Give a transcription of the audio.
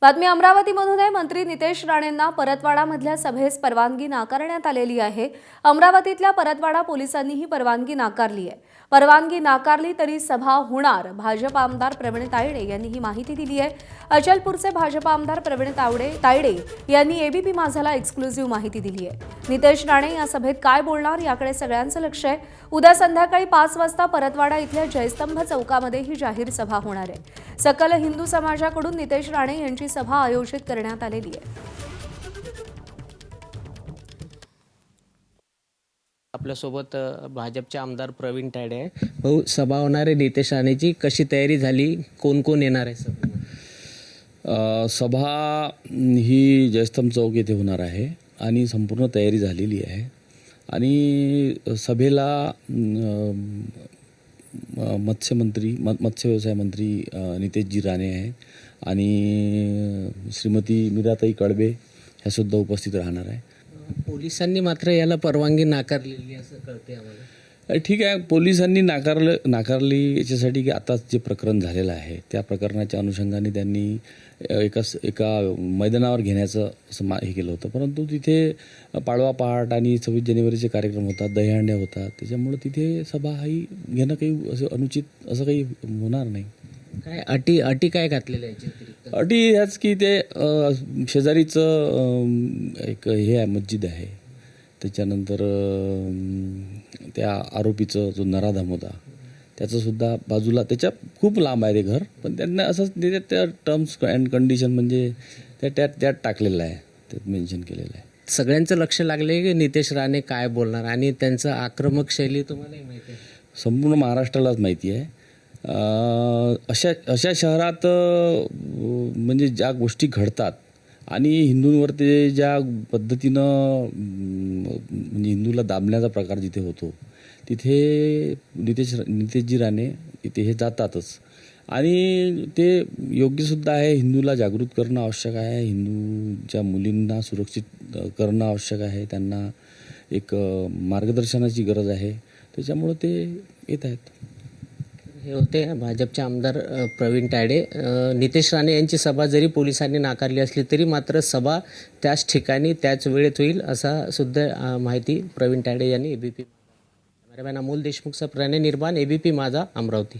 बातमी अमरावतीमधून आहे। मंत्री नितेश राणेंना परतवाडामधल्या सभेस परवानगी नाकारण्यात आलेली आहे। अमरावतीतल्या परतवाडा पोलिसांनी ही परवानगी नाकारली आहे। परवानगी नाकारली तरी सभा होणार, भाजप आमदार प्रवीण तायडे यांनी ही माहिती दिली आहे। अचलपूरचे भाजप आमदार प्रवीण तायडे यांनी एबीपी माझाला एक्सक्लुझिव्ह माहिती दिली आहे। नितेश राणे या सभेत काय बोलणार याकडे सगळ्यांचं लक्ष आहे। उद्या संध्याकाळी 5 वाजता परतवाडा इथल्या जयस्तंभ चौकामध्ये ही जाहीर सभा होणार आहे। सकल हिंदू समाजाकडून नितेश राणे यांची सभा आयोजित करण्यात आलेली आहे। आपल्यासोबत भाजपचे आमदार प्रवीण तायडे आहे। भाऊ, सभा होणार आहे नितेश राणेची, कशी तयारी झाली, कोण कोण येणार आहे सभा ही जयस्तंभ चौक येथे होणार आहे आणि संपूर्ण तयारी झालेली आहे। आणि सभेला मत्स्य व्यवसाय मंत्री नितेशजी राणे आहे आणि श्रीमती मीराताई कळबे ह्या सुद्धा उपस्थित राहणार आहे। पोलिसांनी मात्र याला परवानगी नाकारलेली असं कळते आम्हाला। ठीक आहे, पोलिसांनी नाकारली याच्यासाठी की आता जे प्रकरण झालेलं आहे त्या प्रकरणाच्या अनुषंगाने त्यांनी एका मैदानावर घेण्याचं असं हे केलं होतं, परंतु तिथे पाडवा पहाट आणि 26 जानेवारीचे कार्यक्रम होतात, दहीहंड्या होतात, त्याच्यामुळे तिथे सभा ही घेणं काही असं अनुचित असं काही होणार नाही। काय अटी काय घातलेल्या आहेत? अटी ह्याच की ते शेजारीचं एक हे आहे, मस्जिद आहे, त्याच्यानंतर त्या आरोपीचं जो नराधम होता त्याचंसुद्धा बाजूला, त्याच्या खूप लांब आहे ते घर, पण त्यांना असंच त्या टर्म्स अँड कंडिशन म्हणजे त्यात टाकलेलं आहे, त्यात मेन्शन केलेलं आहे। सगळ्यांचं लक्ष लागले की नितेश राणे काय बोलणार आणि त्यांचं आक्रमक शैली तुम्हालाही माहिती आहे, संपूर्ण महाराष्ट्रालाच माहिती आहे। अशा शहरात म्हणजे ज्या गोष्टी घडतात आणि हिंदूंवर ते ज्या पद्धतीनं म्हणजे हिंदूला दाबण्याचा प्रकार जिथे होतो तिथे नितेशजी राणे इथे हे जातातच आणि ते योग्यसुद्धा आहे। हिंदूला जागृत करणं आवश्यक आहे, हिंदूच्या मुलींना सुरक्षित करणं आवश्यक आहे, त्यांना एक मार्गदर्शनाची गरज आहे, त्याच्यामुळं ते येत आहेत। हे होते भाजपचे आमदार प्रवीण तायडे। नितेश राणे यांची सभा जरी पोलिसांनी नाकारली असली तरी मात्र सभा त्याच ठिकाणी त्याच वेळेत होईल असा सुद्धा माहिती प्रवीण तायडे यांनी एबीपी। कॅमेरामॅन अमोल देशमुखचा प्रणय निर्माण, एबीपी माझा, अमरावती।